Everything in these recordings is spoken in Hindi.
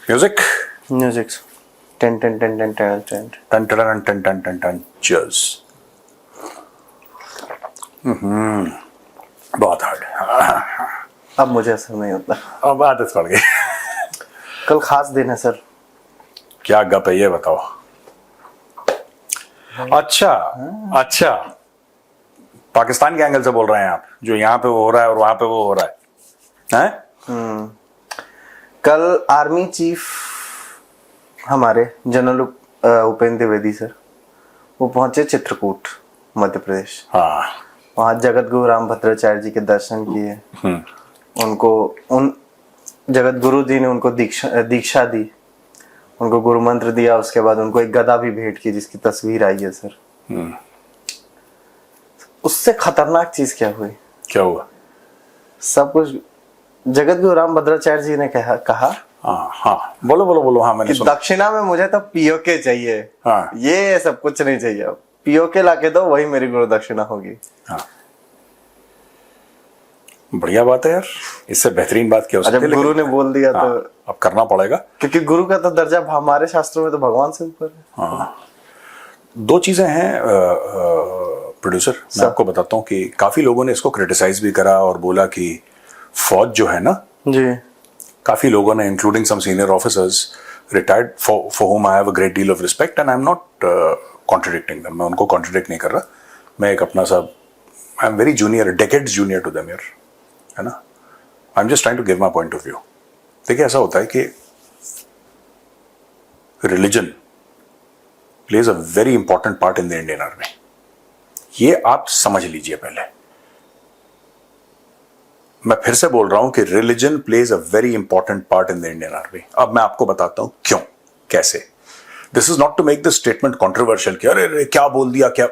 Music. Music. Ten. Dun, dun, dun, dun, dun, dun, dun. Cheers. बहुत हार्ड. अब मुझे असर नहीं होता. अब आदत पड़ गई. कल खास दिन है सर. क्या गप है ये बताओ. अच्छा पाकिस्तान के एंगल से बोल रहे हैं आप, जो यहाँ पे वो हो रहा है और वहां पे वो हो रहा है हैं? कल आर्मी चीफ हमारे जनरल उपेंद्र द्विवेदी सर वो पहुंचे चित्रकूट मध्य प्रदेश. हाँ. वहाँ जगत गुरु राम भद्राचार्य जी के दर्शन किए. उन जगत गुरु जी ने उनको दीक्षा दी, उनको गुरु मंत्र दिया. उसके बाद उनको एक गदा भी भेंट की जिसकी तस्वीर आई है सर. उससे खतरनाक चीज क्या हुई? क्या हुआ? सब कुछ जगत गुरु राम भद्राचार्य जी ने कहा हाँ बोलो. हाँ मैंने सुना. दक्षिणा में मुझे तो पीओके चाहिए. हाँ. ये सब कुछ नहीं चाहिए. अब पीओके लाके दो, वही मेरी गुरु दक्षिणा होगी. हाँ. बढ़िया बात है यार. इससे बेहतरीन बात क्या हो सकती है? जब गुरु ने बोल दिया तो अब करना पड़ेगा, क्योंकि गुरु का तो दर्जा हमारे शास्त्रों में तो भगवान से ऊपर है. हाँ. दो चीजें हैं प्रोड्यूसर, मैं आपको बताता हूँ कि काफी लोगों ने इसको क्रिटिसाइज भी करा और बोला कि फौज जो है ना जी, काफी लोगों ने including some senior officers retired for whom I have a great deal of respect and I am not contradicting them. मैं उनको कॉन्ट्रडिक्ट नहीं कर रहा. मैं एक अपना सा I am very junior, decades junior to them यार, है ना. I am just trying to give my point of view. देखिए ऐसा होता है कि religion plays a very important part in the Indian army. ये आप समझ लीजिए पहले. मैं फिर से बोल रहा हूं कि religion plays a very important part in the Indian army. अब मैं आपको बताता हूं क्यों, कैसे. This is not to make this statement controversial कि अरे क्या बोल दिया, क्या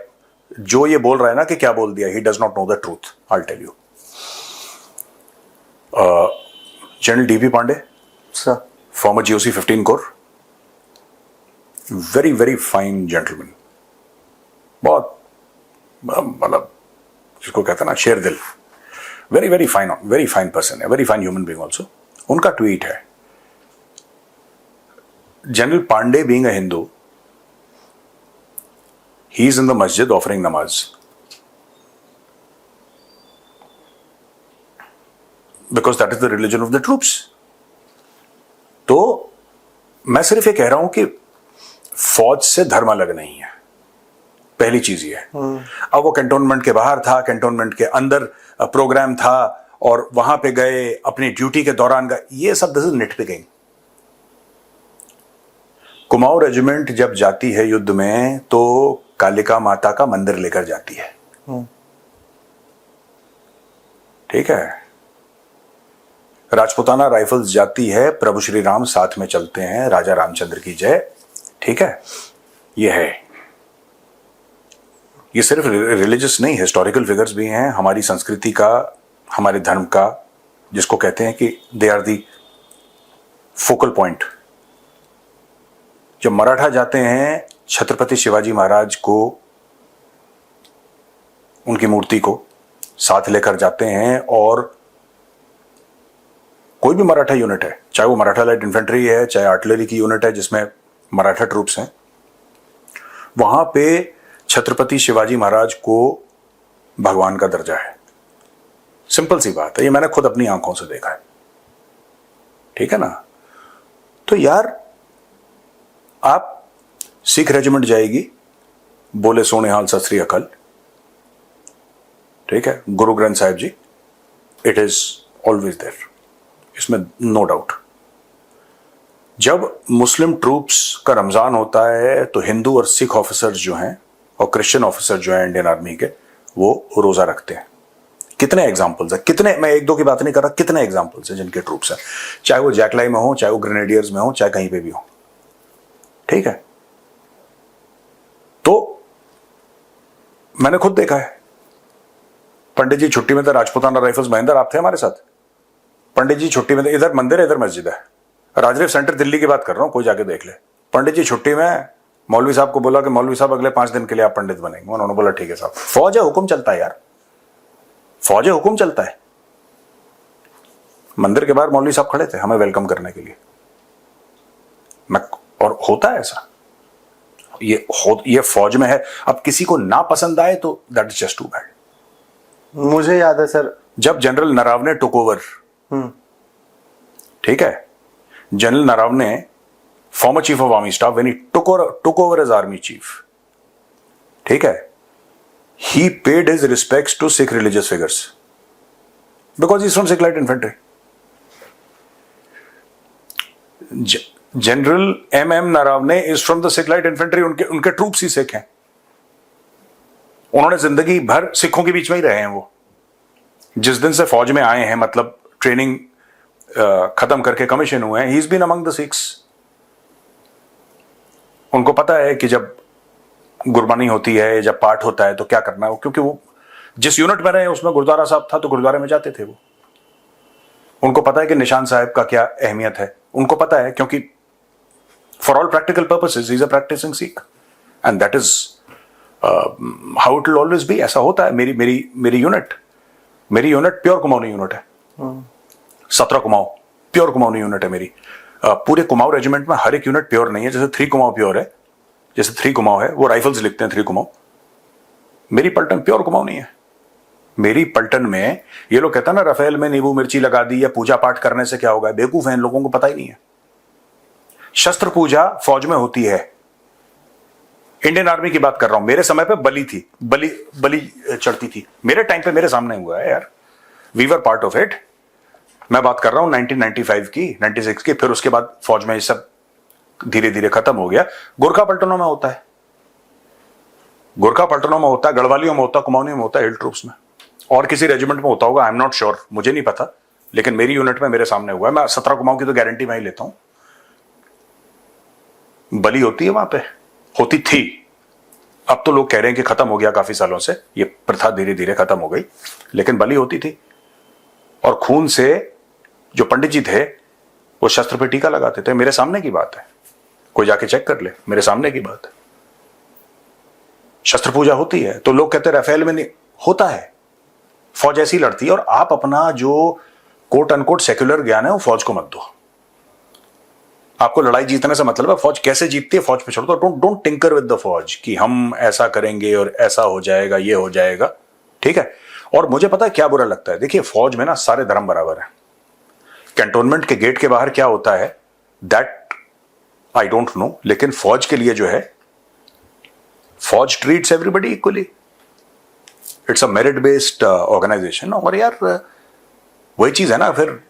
जो ये बोल रहा है ना कि क्या बोल दिया, he does not know the truth. I tell you. General DP Pandey sir, former GOC 15 corps, very very fine gentleman. बहुत मतलब जिसको कहते हैं ना शेर दिल. वेरी वेरी फाइन पर्सन है, very fine human being also. उनका ट्वीट है, general Pandey being a Hindu, he is in the मस्जिद ऑफरिंग नमाज because that is the religion of the troops. तो मैं सिर्फ ये कह रहा हूं कि फौज से धर्म अलग नहीं है. पहली चीज ये है. अब वो कैंटोनमेंट के बाहर था, कैंटोनमेंट के अंदर प्रोग्राम था और वहां पे गए अपनी ड्यूटी के दौरान गए, ये सब दिस इज निटपिकिंग. कुमाऊं रेजिमेंट जब जाती है युद्ध में तो कालिका माता का मंदिर लेकर जाती है. ठीक है. राजपुताना राइफल्स जाती है, प्रभु श्री राम साथ में चलते हैं, राजा रामचंद्र की जय. ठीक है. ये है. ये सिर्फ रिलीजियस नहीं, हिस्टोरिकल फिगर्स भी हैं हमारी संस्कृति का, हमारे धर्म का, जिसको कहते हैं कि they are the focal point. जब मराठा जाते हैं छत्रपति शिवाजी महाराज को, उनकी मूर्ति को साथ लेकर जाते हैं, और कोई भी मराठा यूनिट है, चाहे वो मराठा लाइट इन्फेंट्री है, चाहे आर्टिलरी की यूनिट है जिसमें मराठा ट्रूप्स हैं, वहां पे छत्रपति शिवाजी महाराज को भगवान का दर्जा है. सिंपल सी बात है, ये मैंने खुद अपनी आंखों से देखा है. ठीक है ना. तो यार आप सिख रेजिमेंट जाएगी, बोले सोने हाल सत श्री अकाल. ठीक है. गुरु ग्रंथ साहिब जी, इट इज ऑलवेज देयर, इसमें नो डाउट. जब मुस्लिम ट्रूप्स का रमजान होता है तो हिंदू और सिख ऑफिसर्स जो हैं और क्रिश्चियन ऑफिसर जो हैं इंडियन आर्मी के, वो रोजा रखते हैं. कितने एग्जाम्पल्स हैं, कितने, मैं एक दो की बात नहीं कर रहा, कितने एग्जाम्पल्स हैं जिनके ट्रूप्स हैं, चाहे वो जैकलाई में हो, चाहे वो ग्रेनेडियर्स में हो, चाहे कहीं पे भी हो. ठीक है. तो मैंने खुद देखा है. पंडित जी छुट्टी में थे, राजपुताना राइफल्स महेंद्र आप थे हमारे साथ. पंडित जी छुट्टी में थे, इधर मंदिर है इधर मस्जिद है, राजदेव सेंटर दिल्ली की बात कर रहा हूं, कोई जाके देख ले. पंडित जी छुट्टी में, मौलवी साहब को बोला कि मौलवी साहब अगले 5 दिन के लिए आप पंडित बनेंगे. उन्होंने बोला ठीक है साहब. फौज है, हुक्म चलता है यार, फौज है, हुक्म चलता है. मंदिर के बाहर मौलवी साहब खड़े थे हमें वेलकम करने के लिए. और होता है ऐसा, ये फौज में है। अब किसी को ना पसंद आए तो that is just too bad. मुझे याद है सर, जब जनरल नरावने टुक ओवर, ठीक है, general Naravane, former chief of army staff, when he took over as army chief, ठीक है, he paid his respects to Sikh religious figures because he's from Sikh Light Infantry. General M.M. Naravne is from the Sikh Light Infantry. उनके ट्रूप्स ही सिख हैं। उन्होंने जिंदगी भर सिखों के बीच में ही रहे हैं। वो जिस दिन से फौज में आए हैं, मतलब ट्रेनिंग खत्म करके कमीशन हुए हैं, he is been among the Sikhs. उनको पता है कि जब गुरबानी होती है, जब पाठ होता है तो क्या करना है, क्योंकि वो जिस यूनिट में रहे उसमें गुरुद्वारा साहब था तो गुरुद्वारे में जाते थे वो। उनको पता है कि निशान साहब का क्या अहमियत है, उनको पता है, क्योंकि for all practical purposes he is a practising Sikh and that is how it will always be. ऐसा होता है। मेरी यूनिट प्योर कुमाऊनी यूनिट है। 17 कुमाऊं प्योर कुमाऊनी यूनिट है मेरी। पूरे कुमाऊं रेजिमेंट में हर एक यूनिट प्योर नहीं है। जैसे 3 कुमाऊं प्योर है, जैसे 3 कुमाऊं है, वो राइफल्स लिखते हैं 3 कुमाऊं। मेरी पलटन प्योर कुमाऊं नहीं है। मेरी पलटन में ये लोग कहते हैं ना, रफेल में नींबू मिर्ची लगा दी या पूजा पाठ करने से क्या होगा, बेवकूफ है, इन लोगों को पता ही नहीं है। शस्त्र पूजा फौज में होती है। इंडियन आर्मी की बात कर रहा हूं। मेरे समय पे बलि थी, बलि चढ़ती थी। मेरे टाइम पे मेरे सामने हुआ है यार, we were part of it. मैं बात कर रहा हूं 1995 की, 96 की। फिर उसके बाद फौज में ये सब धीरे धीरे खत्म हो गया। गोरखा पलटनों में होता है, गोरखा पलटनों में होता है, गढ़वालियों में होता है, कुमाऊनी में होता है, हिल ट्रूप्स में, और किसी रेजिमेंट में होता होगा, आई एम नॉट श्योर, मुझे नहीं पता, लेकिन मेरी यूनिट में मेरे सामने हुआ है। मैं 17 कुमाऊं की तो गारंटी मैं ही लेता हूं। बलि होती है वहां पे, होती थी। अब तो लोग कह रहे हैं कि खत्म हो गया काफी सालों से, ये प्रथा धीरे धीरे खत्म हो गई, लेकिन बलि होती थी। और खून से जो पंडित जी थे वो शस्त्र पे टीका लगाते थे। मेरे सामने की बात है, कोई जाके चेक कर ले, मेरे सामने की बात है। शस्त्र पूजा होती है। तो लोग कहते हैं राफेल में नहीं होता है, फौज ऐसी लड़ती है। और आप अपना जो कोट अनकोट सेक्युलर ज्ञान है वो फौज को मत दो। आपको लड़ाई जीतने से मतलब है, फौज कैसे जीतती है फौज पे छोड़ दो। डोंट टिंकर विद द फौज कि हम ऐसा करेंगे और ऐसा हो जाएगा, ये हो जाएगा, ठीक है। और मुझे पता है क्या बुरा लगता है। देखिए, फौज में ना सारे धर्म बराबर हैं। कैंटोनमेंट के गेट के बाहर क्या होता है दैट आई डोंट नो, लेकिन फौज के लिए जो है, फौज treats everybody equally. It's a merit based organisation. और यार वही चीज है ना, फिर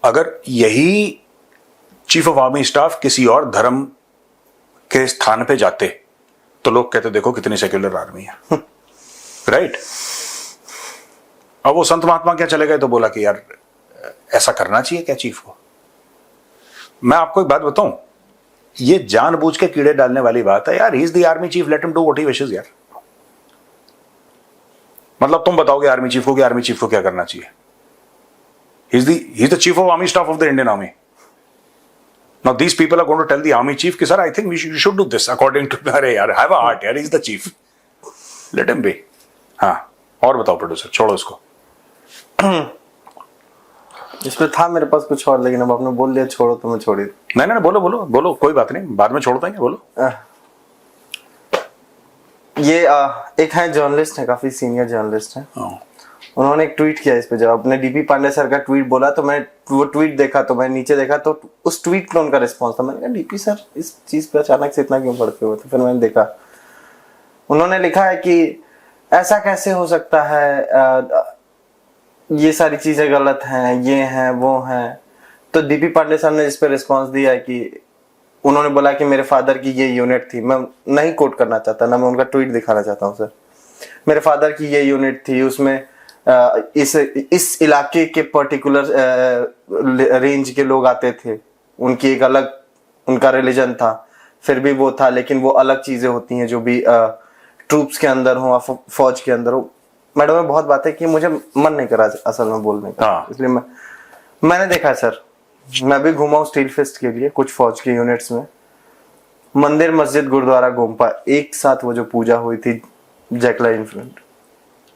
अगर यही चीफ ऑफ आर्मी स्टाफ किसी और धर्म के स्थान पे जाते तो लोग कहते देखो कितनी सेक्युलर आर्मी है, राइट। अब वो संत महात्मा क्या चले गए तो बोला कि यार ऐसा करना चाहिए क्या चीफ को। मैं आपको एक बात बताऊं, ये जानबूझ के कीड़े डालने वाली बात है यार। He is the army chief, let him do what he wishes यार। मतलब तुम बताओगे आर्मी चीफ को कि आर्मी चीफ को क्या करना चाहिए। He is the chief of army staff of the Indian army. Now these people are going to tell the army chief कि sir I think you should do this according to, अरे यार have a heart यार, he is the chief, let him be। हाँ, और बताओ प्रोड्यूसर, छोड़ो इसको। इसमें था मेरे पास कुछ और, लेकिन अब आपने बोल दिया छोड़ो तो मैं छोड़ ही। नहीं, बोलो, कोई बात नहीं, बाद में छोड़ देंगे, बोलो। ये एक है जर्नलिस्ट है, काफी सीनियर जर्नलिस्ट है। उन्होंने एक ट्वीट किया इस पे। जब अपने डीपी पांडे सर का ट्वीट बोला तो मैं वो ट्वीट देखा, तो मैं नीचे देखा तो उस ट्वीट पे उनका रिस्पॉन्स था। मैंने कहा डीपी सर इस चीज पे अचानक से इतना क्यों भड़के हुए थे। फिर मैंने देखा, उन्होंने लिखा है कि ऐसा कैसे हो सकता है, ये सारी चीजें गलत हैं, ये हैं वो हैं। तो डीपी पांडे सर ने इस पे रिस्पॉन्स दिया है कि उन्होंने बोला कि मेरे फादर की ये यूनिट थी। मैं नहीं कोट करना चाहता, ना मैं उनका ट्वीट दिखाना चाहता हूँ सर। मेरे फादर की ये यूनिट थी, उसमें इस इलाके के पर्टिकुलर रेंज के लोग आते थे, उनकी एक अलग उनका रिलीजन था, फिर भी वो था। लेकिन वो अलग चीजें होती हैं जो भी ट्रूप्स के अंदर हो, फौज के अंदर हो। मैडम ने बहुत बातें की, मुझे मन नहीं करा असल में बोलने का, इसलिए मैंने देखा है सर। मैं भी घूमा हूँ स्टील फिस्ट के लिए कुछ फौज के यूनिट्स में। मंदिर, मस्जिद, गुरुद्वारा, गोम्पा, एक साथ वो जो पूजा हुई थी जैकला इन्फ्लुएंट,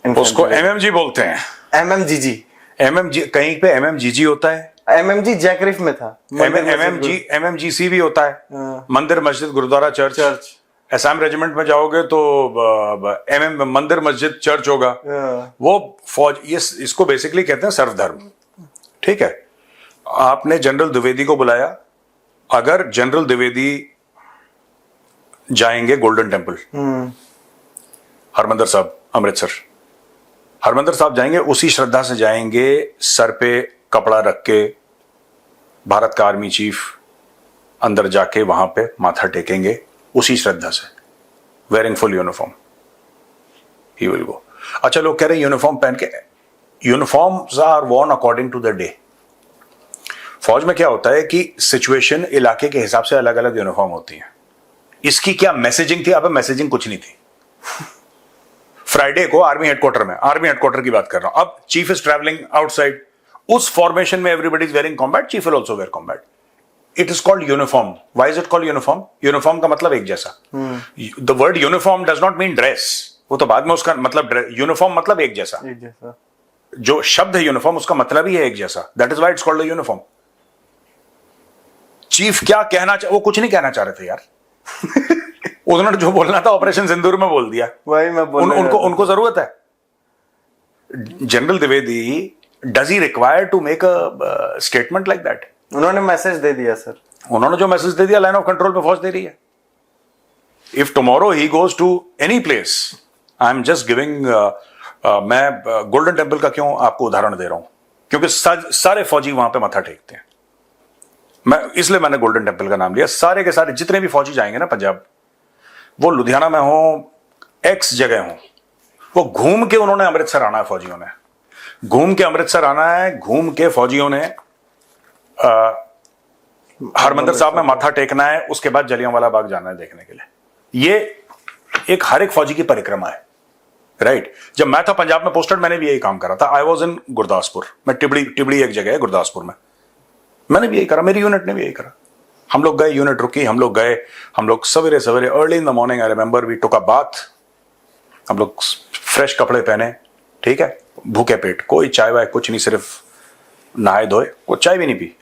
उसको एमएमजी बोलते हैं। एमएमजीजी, एमएमजी, कहीं पे एमएमजीजी होता है, एमएमजी जैकरिफ में था। एमएमजीसी भी होता है, हाँ। मंदिर मस्जिद गुरुद्वारा चर्च। असम रेजिमेंट में जाओगे तो मंदिर मस्जिद चर्च होगा। वो फौज, ये इसको बेसिकली कहते हैं सर्व धर्म। ठीक है, आपने जनरल द्विवेदी को बुलाया। अगर जनरल द्विवेदी जाएंगे गोल्डन टेम्पल, हरमंदिर साहब अमृतसर, हरमंदिर साहब जाएंगे, उसी श्रद्धा से जाएंगे, सर पे कपड़ा रख के, भारत का आर्मी चीफ अंदर जाके वहां पे माथा टेकेंगे उसी श्रद्धा से, wearing full uniform, he will go. अच्छा, लोग कह रहे हैं यूनिफॉर्म पहन के, uniforms are worn according to the day. फौज में क्या होता है कि सिचुएशन, इलाके के हिसाब से अलग अलग यूनिफॉर्म होती है। इसकी क्या मैसेजिंग थी? अब मैसेजिंग कुछ नहीं थी। फ्राइडे को आर्मी हेडक्वार्टर में, आर्मी हेडक्वार्टर की बात कर रहा हूं, अब चीफ इज ट्रैवलिंग आउटसाइड, उस फॉर्मेशन में everybody is wearing combat, chief will also wear combat. It is called uniform. Why is it called uniform? Uniform का मतलब एक जैसा। The word uniform does not mean dress, वो तो बाद में उसका मतलब, यूनिफॉर्म मतलब एक जैसा। जो शब्द है यूनिफॉर्म, उसका मतलब ही है एक जैसा। That is why it's called the uniform. Chief क्या कहना वो कुछ नहीं कहना चाह रहे थे यार। उन्होंने जो बोलना था ऑपरेशन सिंदूर में बोल दिया। वही मैं बोल उनको जरूरत है। General Dwivedi, does he require to make a statement like that? उन्होंने मैसेज दे दिया सर। उन्होंने जो मैसेज दे दिया, लाइन ऑफ कंट्रोल पे फौज दे रही है। If tomorrow he goes to any place, I am just giving, मैं गोल्डन टेम्पल का क्यों आपको उदाहरण दे रहा हूं, क्योंकि सारे फौजी वहां पे माथा टेकते हैं। इसलिए मैंने गोल्डन टेम्पल का नाम लिया। सारे के सारे जितने भी फौजी जाएंगे ना पंजाब, वो लुधियाना में हो, एक्स जगह हो, वो घूम के उन्होंने अमृतसर आना है। फौजियों ने घूम के अमृतसर आना है, घूम के फौजियों ने हरमंदिर साहब में माथा टेकना है, उसके बाद जलियांवाला बाग जाना है देखने के लिए। ये एक हर एक फौजी की परिक्रमा है, राइट। जब मैं था पंजाब में पोस्टेड, मैंने भी यही काम करा था। आई वॉज इन गुरदासपुर, मैं टिबड़ी एक जगह है गुरदासपुर में, मैंने भी यही करा, मेरी यूनिट ने भी यही करा। हम लोग गए, यूनिट रुकी, हम लोग गए, हम लोग सवेरे सवेरे, early in the morning, I remember we took a bath, हम लोग फ्रेश कपड़े पहने, ठीक है, भूखे पेट, कोई चाय वाय कुछ नहीं, सिर्फ नहाए धोए, कोई चाय भी नहीं पी,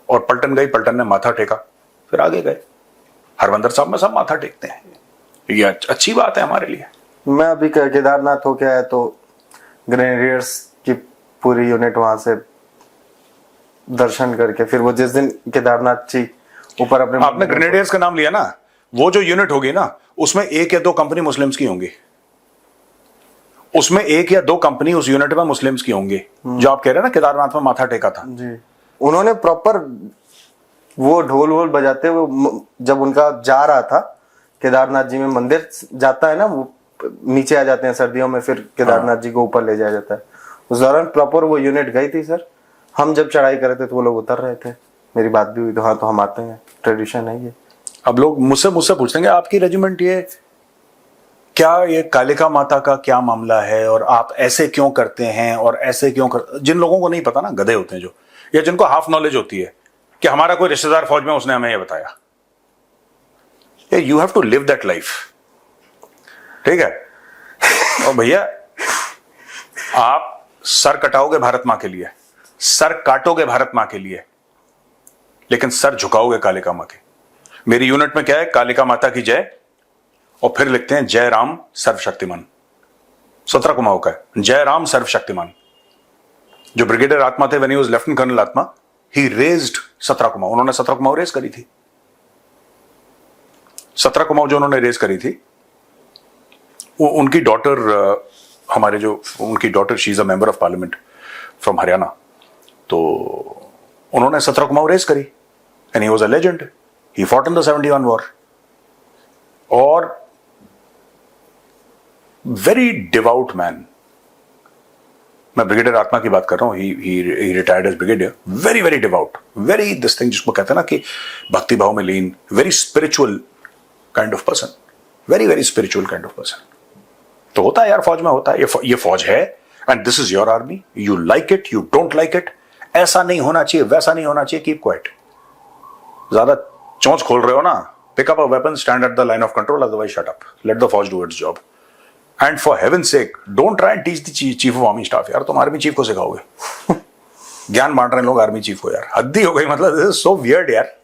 और पलटन गई, पलटन ने माथा टेका, फिर आगे गए। हरमंदिर साहब में सब माथा टेकते हैं, ये अच्छी बात है हमारे लिए। मैं अभी केदारनाथ होके आया तो ग्रेनेडियर्स की पूरी यूनिट वहां से दर्शन करके, फिर वो जिस दिन केदारनाथ जी ऊपर अपने, आपने ग्रेनेडियर्स का नाम लिया ना, वो जो यूनिट होगी ना, उसमें 1 या 2 कंपनी मुस्लिम्स की होंगी, उसमें 1 या 2 कंपनी उस यूनिट में मुस्लिम्स की होंगी। जो आप कह रहे हैं ना केदारनाथ में माथा टेका था जी, उन्होंने प्रॉपर वो ढोल वोल बजाते हुए, जब उनका जा रहा था केदारनाथ जी में, मंदिर जाता है ना, वो नीचे आ जाते हैं सर्दियों में, फिर केदारनाथ जी को ऊपर ले जाया जाता है। उस दौरान प्रॉपर वो यूनिट गई थी सर। हम जब चढ़ाई कर रहे थे तो वो लोग उतर रहे थे, मेरी बात भी हुई तो हाँ, तो हम आते हैं, ट्रेडिशन है ये। अब लोग मुझसे पूछेंगे आपकी रेजिमेंट ये क्या, ये कालिका माता का क्या मामला है, और आप ऐसे क्यों करते हैं, और ऐसे क्यों जिन लोगों को नहीं पता ना, गधे होते हैं जो, या जिनको हाफ नॉलेज होती है कि हमारा कोई रिश्तेदार फौज में, उसने हमें ये बताया, you have to live that life, ठीक है। और भैया, आप सर कटाओगे भारत मां के लिए, सर काटोगे भारत मां के लिए, लेकिन सर झुकाओगे कालिका मां के। मेरी यूनिट में क्या है, कालिका माता की जय, और फिर लिखते हैं जय राम सर्वशक्तिमान। 17 कुमाऊं का है, जय राम सर्वशक्तिमान। जो ब्रिगेडियर आत्मा थे, when he was lieutenant colonel Atma, he raised 17 Kumaon, उन्होंने 17 कुमाऊं रेज करी थी। 17 कुमाऊं जो उन्होंने रेज करी थी, वो उनकी डॉटर, हमारे जो उनकी daughter, she is a member of parliament from Haryana, तो उन्होंने 17 कुमाऊं रेस करी, and he was a legend, he fought in the 71 war, और वेरी डिवाउट मैन। मैं ब्रिगेडियर आत्मा की बात कर रहा हूं, he retired as brigadier, very very devout, very this thing जिसको कहते हैं ना कि भक्ति भाव में लीन, very spiritual kind of person, very very spiritual kind of person. तो होता है यार, फौज में होता है, ये फौज है, and this is your army, you like it, you don't like it, ऐसा नहीं होना चाहिए, वैसा नहीं होना चाहिए, कीप क्वाइट। ज्यादा चोंच खोल रहे हो ना, pick up a weapon, stand at the line of control, otherwise shut up, let the फौज do its job, and for heaven sake don't try and teach the chief of army staff. यार तुम आर्मी चीफ को सिखाओगे। ज्ञान बांट रहे हैं लोग, आर्मी चीफ हो यार, हद्दी हो गई, मतलब सो वियर्ड यार।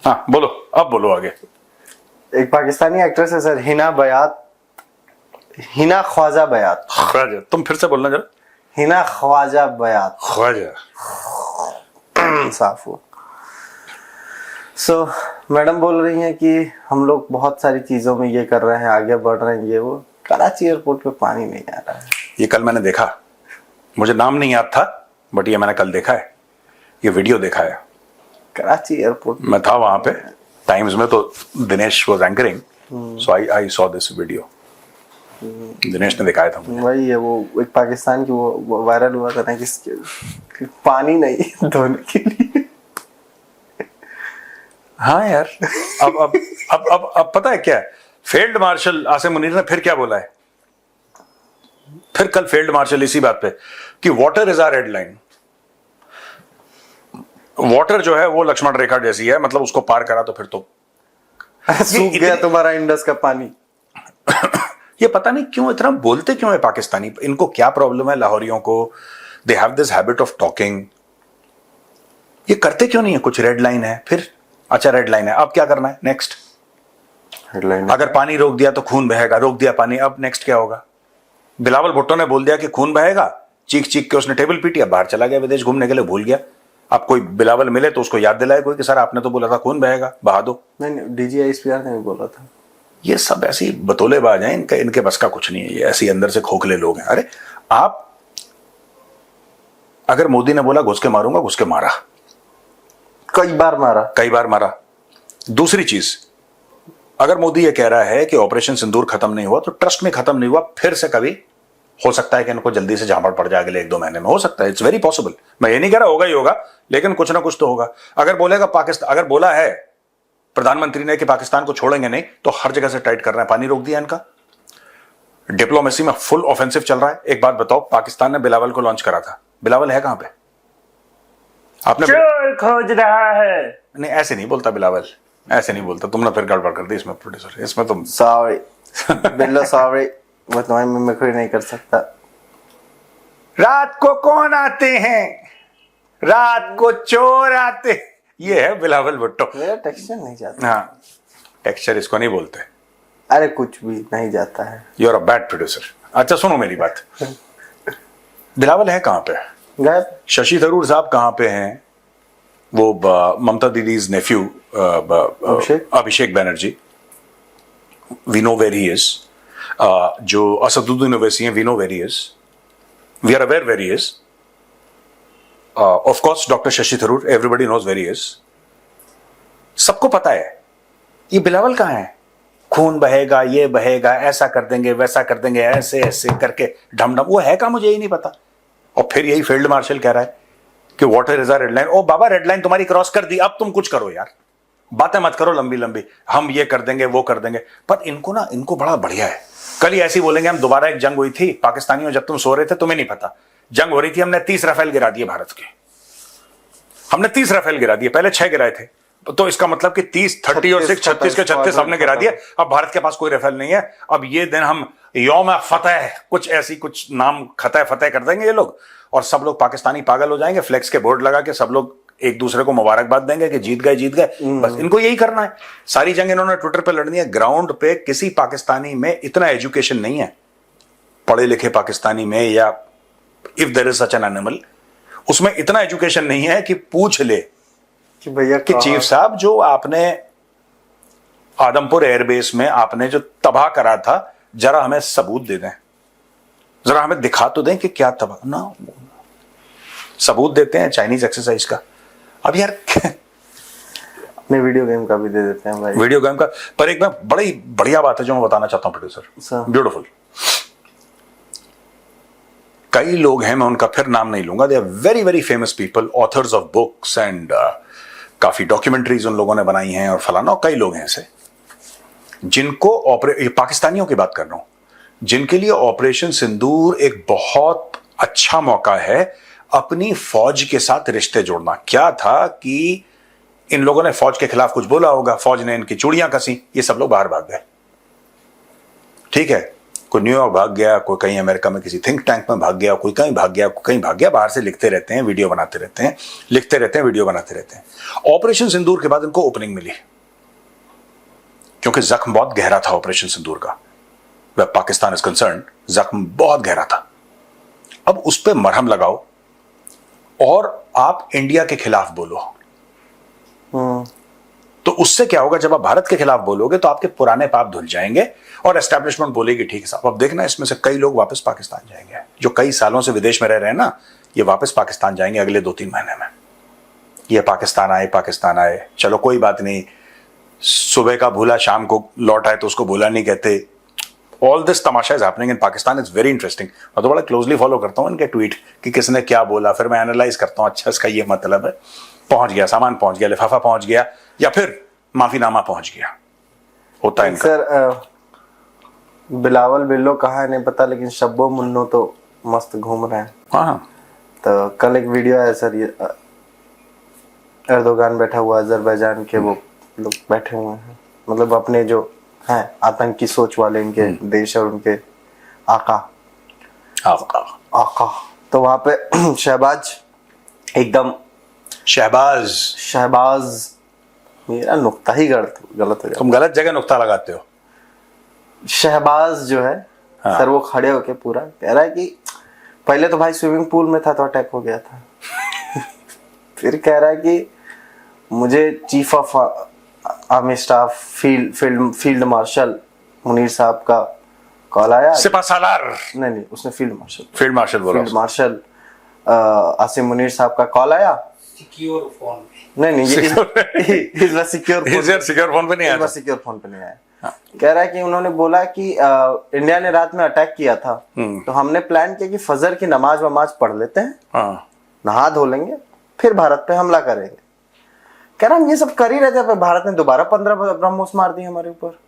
हाँ बोलो, अब बोलो आगे। एक पाकिस्तानी एक्ट्रेस है सर, हिना ख्वाजा बयात। ख्वाजा, तुम फिर से बोलना जरा। हिना ख्वाजा बयात। ख्वाजा, साफ हो। सो मैडम बोल रही हैं कि हम लोग बहुत सारी चीजों में ये कर रहे हैं, आगे बढ़ रहे हैं, ये वो। कराची एयरपोर्ट पे पानी नहीं आ रहा है। ये कल मैंने देखा, मुझे नाम नहीं याद था, बट ये मैंने कल देखा है, ये वीडियो देखा है। कराची एयरपोर्ट मैं था वहां पे टाइम्स में, तो Dinesh was anchoring, so I saw this video. Dinesh ने दिखाया था मुझे। वही है, वो एक पाकिस्तान की वो वायरल हुआ था ना, कि पानी नहीं धोने के लिए। हाँ यार, अब पता है क्या है, फील्ड मार्शल आसिम मुनीर ने फिर क्या बोला है, फिर कल फील्ड मार्शल इसी बात पे कि water is our red line. Water जो है वो लक्ष्मण रेखा जैसी है, मतलब उसको पार करा तो फिर तो सूख गया तुम्हारा इंडस का पानी। ये पता नहीं क्यों इतना बोलते क्यों है पाकिस्तानी, इनको क्या प्रॉब्लम है लाहौरियों को, they have this habit of talking. ये करते क्यों नहीं है, कुछ रेड लाइन है फिर, अच्छा रेड लाइन है, अब क्या करना है नेक्स्ट? हेडलाइन अगर पानी रोक दिया तो खून बहेगा, रोक दिया पानी, अब नेक्स्ट क्या होगा? बिलावल भुट्टो ने बोल दिया कि खून बहेगा, चीख चीख के उसने टेबल पीटी, अब बाहर चला गया विदेश घूमने के लिए, भूल गया। अब कोई बिलावल मिले तो उसको याद दिलाए कोई कि सर आपने तो बोला था खून बहेगा, बहा दो। नहीं, DGISPR ने भी बोला था। ये सब ऐसी बतौलेबाज हैं, इनके बस का कुछ नहीं है, ये ऐसी अंदर से खोखले लोग हैं। अरे आप, अगर मोदी ने बोला घुस के मारूंगा, घुस के मारा, कई बार मारा। दूसरी चीज, अगर मोदी ये कह रहा है कि ऑपरेशन सिंदूर खत्म नहीं हुआ, तो ट्रस्ट में खत्म नहीं हुआ, फिर से कभी हो सकता है कि इनको जल्दी से झापड़ पड़ जाए अगले 1-2 महीने में, हो सकता है, इट्स वेरी पॉसिबल। मैं ये नहीं कह रहा होगा ही होगा, लेकिन कुछ ना कुछ तो होगा। अगर बोलेगा पाकिस्तान, अगर बोला है प्रधानमंत्री ने कि पाकिस्तान को छोड़ेंगे नहीं, तो हर जगह से टाइट कर रहे हैं, पानी रोक दिया इनका, डिप्लोमेसी में फुल ऑफेंसिव चल रहा है। एक बात बताओ, पाकिस्तान ने बिलावल को लॉन्च करा था, बिलावल है कहां पे? आपने चोर खोज रहा है। नहीं, ऐसे नहीं बोलता बिलावल, ऐसे नहीं बोलता, तुमने फिर गड़बड़ कर दी इसमें प्रोड्यूसर, इसमें तुम सॉरी बिल्लो सॉरी, मैं तुम्हारी मिमिक्री नहीं कर सकता। रात को कौन आते हैं, रात को चोर आते, ये है बिलावल भुट्टो। मेरा टेक्सचर नहीं जाता। हाँ, टेक्सचर इसको नहीं बोलते। अरे कुछ भी नहीं जाता है। You are a bad producer. अच्छा सुनो मेरी बात, बिलावल है कहां पे? गायब। शशि थरूर साहब कहां पे हैं? वो Mamata Didi's nephew Abhishek Banerjee, we know where he is. जो असदुद्दीन ओवैसी हैं, we know where he is, we are aware where he is. Of course doctor Shashi Tharoor, everybody knows where he is, सबको पता है। ये बिलावल कहां है? खून बहेगा, ये बहेगा, ऐसा कर देंगे, वैसा कर देंगे, ऐसे ऐसे करके ढम ढम, वो है का मुझे ही नहीं पता। और फिर यही फील्ड मार्शल कह रहा है कि water is a red line. ओ बाबा, रेड लाइन तुम्हारी क्रॉस कर दी, अब तुम कुछ करो यार, बातें मत करो लंबी लंबी, हम ये कर देंगे वो कर देंगे। पर इनको बड़ा बढ़िया है, कल ही ऐसी बोलेंगे हम दोबारा एक जंग हुई थी पाकिस्तानियों, जब तुम सो रहे थे तुम्हें नहीं पता, जंग हो रही थी, हमने 30 राफेल गिरा दिए भारत के, हमने 30 राफेल गिरा दिए, पहले 6 गिराए थे, तो इसका मतलब कि 30, 30 और 6, 36 के 36 हमने गिरा दिए। अब भारत के पास कोई राफेल नहीं है। अब ये दिन हम यौम फतेह, कुछ नाम खतह फतेह कर देंगे ये लोग, और सब लोग पाकिस्तानी पागल हो जाएंगे, फ्लेक्स के बोर्ड लगा के सब लोग एक दूसरे को मुबारकबाद देंगे कि जीत गए। बस इनको यही करना है। सारी जंग इन्होंने ट्विटर पे लड़नी है। ग्राउंड पे किसी पाकिस्तानी में इतना एजुकेशन नहीं है, पढ़े लिखे पाकिस्तानी में, या if there is such an animal, उसमें इतना एजुकेशन नहीं है कि पूछ ले कि भैया कि चीफ साहब, जो आपने आदमपुर एयरबेस में आपने जो तबाह करा था, जरा हमें सबूत दे दें, जरा हमें दिखा तो दें कि क्या तबाह ना। सबूत देते हैं चाइनीज एक्सरसाइज का। अब यार अपने वीडियो गेम का भी दे देते हैं भाई, वीडियो गेम का। पर एक बड़ी बढ़िया बात है जो मैं बताना चाहता हूं प्रोड्यूसर, ब्यूटीफुल। कई लोग हैं, मैं उनका फिर नाम नहीं लूंगा, they are very very famous people, authors of books and काफी डॉक्यूमेंट्रीज उन लोगों ने बनाई हैं और फलाना, कई लोग हैं ऐसे जिनको पाकिस्तानियों की बात कर रहा हूं, जिनके लिए ऑपरेशन सिंदूर एक बहुत अच्छा मौका है अपनी फौज के साथ रिश्ते जोड़ना। क्या था कि इन लोगों ने फौज के खिलाफ कुछ बोला होगा, फौज ने इनकी चूड़ियां कसी, ये सब लोग बाहर भाग गए, ठीक है। कोई न्यूयॉर्क भाग गया, कोई कहीं अमेरिका में किसी थिंक टैंक में भाग गया, कोई कहीं भाग गया, कोई कहीं भाग गया, बाहर से लिखते रहते हैं, वीडियो बनाते रहते हैं, लिखते रहते हैं, वीडियो बनाते रहते हैं। ऑपरेशन सिंदूर के बाद इनको ओपनिंग मिली, क्योंकि जख्म बहुत गहरा था ऑपरेशन सिंदूर का। वह पाकिस्तान इज कंसर्न, जख्म बहुत गहरा था। अब उस पर मरहम लगाओ और आप इंडिया के खिलाफ बोलो, तो उससे क्या होगा, जब आप भारत के खिलाफ बोलोगे तो आपके पुराने पाप धुल जाएंगे और एस्टैब्लिशमेंट बोलेगी ठीक है साहब। अब देखना, इसमें से कई लोग वापस पाकिस्तान जाएंगे, जो कई सालों से विदेश में रह रहे हैं ना, ये वापस पाकिस्तान जाएंगे अगले 2-3 महीने में। ये पाकिस्तान आए, चलो कोई बात नहीं, सुबह का भूला शाम को लौट आए तो उसको भूला नहीं कहते। All this Tamasha is happening in Pakistan, is very interesting. मैं तो बड़ा क्लोजली फॉलो करता हूँ इनके ट्वीट कि किसने क्या बोला, फिर मैं एनालाइज करता हूँ, अच्छा इसका ये मतलब है, पहुंच गया, सामान पहुंच गया, लिफाफा पहुंच गया, या फिर माफीनामा पहुंच गया, होता है इनका। सर बिलावल बिल्लो कहाँ है नहीं पता, लेकिन शब्बो मुन्नो तो मस्त घूम रहे हैं। हाँ, तो कल एक वीडियो है सर, ये एर्दोगान बैठा हुआ, अजरबैजान के वो लोग बैठे हुए हैं, मतलब अपने जो हैं आतंकी सोच वाले इनके देश और उनके आका। तो वहां पे शहबाज एकदम शहबाज मेरा नुक्ता ही गलत हो गया। तुम गलत जगह नुक्ता लगाते हो। शहबाज जो है हाँ। सर, वो खड़े होके पूरा कह रहा है कि पहले तो भाई स्विमिंग पूल में था तो अटैक हो गया था फिर कह रहा है कि मुझे chief of army staff field marshal Munir साहब का कॉल आया। सिपासालार नहीं, उसने फील्ड मार्शल आसिम मुनीर साहब का कॉल आया। सिक्योर फोन नहीं, ये सिक्योर फोन पे नहीं आया, सिक्योर फोन पे नहीं आया। कह रहा है कि उन्होंने बोला कि इंडिया ने रात में अटैक किया था, तो हमने प्लान किया कि फजर की नमाज पढ़ लेते हैं, नहा धो लेंगे, फिर भारत पे हमला करेंगे। कह रहा हम ये सब कर ही रहे थे, भारत ने दोबारा 15 ब्रह्मोस मार दिए हमारे ऊपर।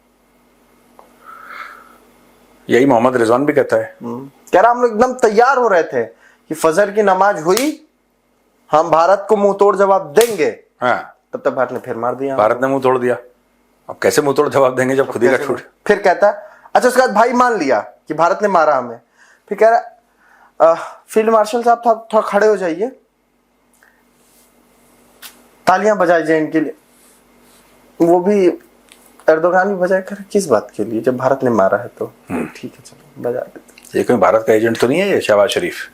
यही मोहम्मद रिजवान भी कहता है। कह रहा हम लोग एकदम तैयार हो रहे थे कि फजर की नमाज हुई, हम भारत को मुंह तोड़ जवाब देंगे। तब तक भारत ने फिर मार दिया। भारत ने मुंह तोड़ दिया। अब कैसे मुंह तोड़ जवाब देंगे जब खुद ही का छूट। फिर कहता अच्छा, उसके बाद भाई मान लिया कि भारत ने मारा हमें, फिर कह रहा फील्ड मार्शल साहब थोड़ा खड़े हो जाइए, तालियां बजाई जाए इनके लिए। वो भी एर्दोगान भी बजाए, कर किस बात के लिए, जब भारत ने मारा है तो ठीक है चलो बजा देते। ये कोई भारत का एजेंट तो नहीं है ये शहबाज शरीफ?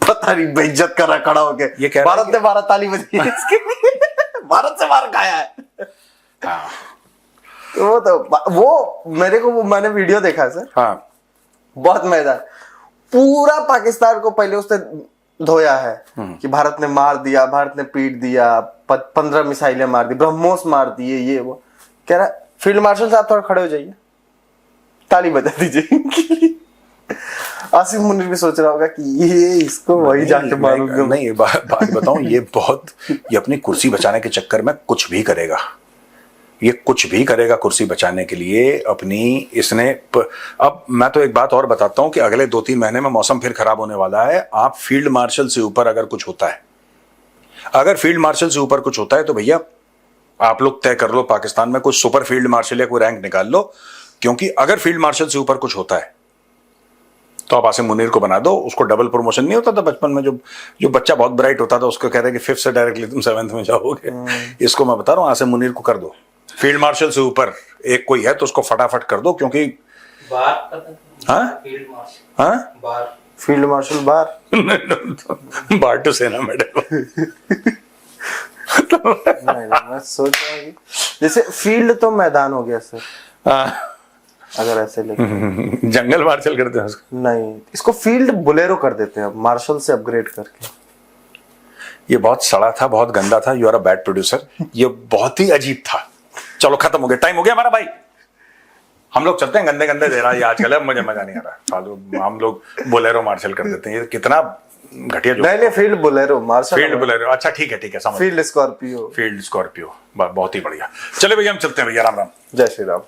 पता नहीं, बेइज्जत कर रहा खड़ा होके। ये कह भारत ने मारा, ताली बजी इसके लिए। भारत से मार खाया है। हाँ। वो मेरे को मैंने वीडियो देखा है सर। हाँ। बहुत मजेदार। पूरा पाकिस्तान को पहले उसने धोया है कि भारत ने मार दिया, भारत ने पीट दिया, 15 मिसाइलें मार दी, ब्रह्मोस मार दिए, ये वो। कह रहा फील्ड मार्शल साहब थोड़ा खड़े हो जाइए, ताली बजा दीजिए। आसिम मुनीर भी सोच रहा होगा कि ये इसको वही जाके मारूंगा। नहीं, बात बताऊं, ये अपनी कुर्सी बचाने के चक्कर में कुछ भी करेगा। ये कुछ भी करेगा कुर्सी बचाने के लिए अपनी। अब मैं तो एक बात और बताता हूं कि अगले 2-3 महीने में मौसम फिर खराब होने वाला है। आप फील्ड मार्शल से ऊपर अगर कुछ होता है, अगर फील्ड मार्शल से ऊपर कुछ होता है तो भैया आप लोग तय कर लो, पाकिस्तान में कुछ सुपर फील्ड मार्शल या कोई रैंक निकाल लो, क्योंकि अगर फील्ड मार्शल से ऊपर कुछ होता है तो आप आसिम मुनीर को बना दो। उसको डबल प्रमोशन नहीं होता था बचपन में, जो बच्चा बहुत ब्राइट होता था उसको कह रहे कि 5th से डायरेक्टली तुम 7th में जाओगे। इसको मैं बता रहा हूँ, आसिम मुनीर को कर दो फील्ड मार्शल से ऊपर एक कोई है तो उसको फटाफट कर दो, क्योंकि फील्ड मार्शल बार टू सेना मेडल। मैं सोच रहा हूँ जैसे फील्ड तो मैदान हो गया सर, अगर ऐसे लेके जंगल मार्शल करते हैं उसको। नहीं, इसको फील्ड बुलेरो कर देते हैं मार्शल से अपग्रेड करके। ये बहुत सड़ा था, बहुत गंदा था। You are a bad producer. ये बहुत ही अजीब था। चलो खत्म हो गया, टाइम हो गया हमारा भाई। हम लोग चलते हैं, गंदे गंदे दे रहा है ये आजकल। अब मुझे मजा नहीं आ रहा। हम लोग बोलेरो मार्शल कर देते हैं। ये कितना घटिया। नहीं, field Bolero marshal, field Bolero. अच्छा ठीक है समझ। Field Scorpio. बहुत ही बढ़िया। चले भैया हम चलते हैं भैया। राम राम। जय श्री राम।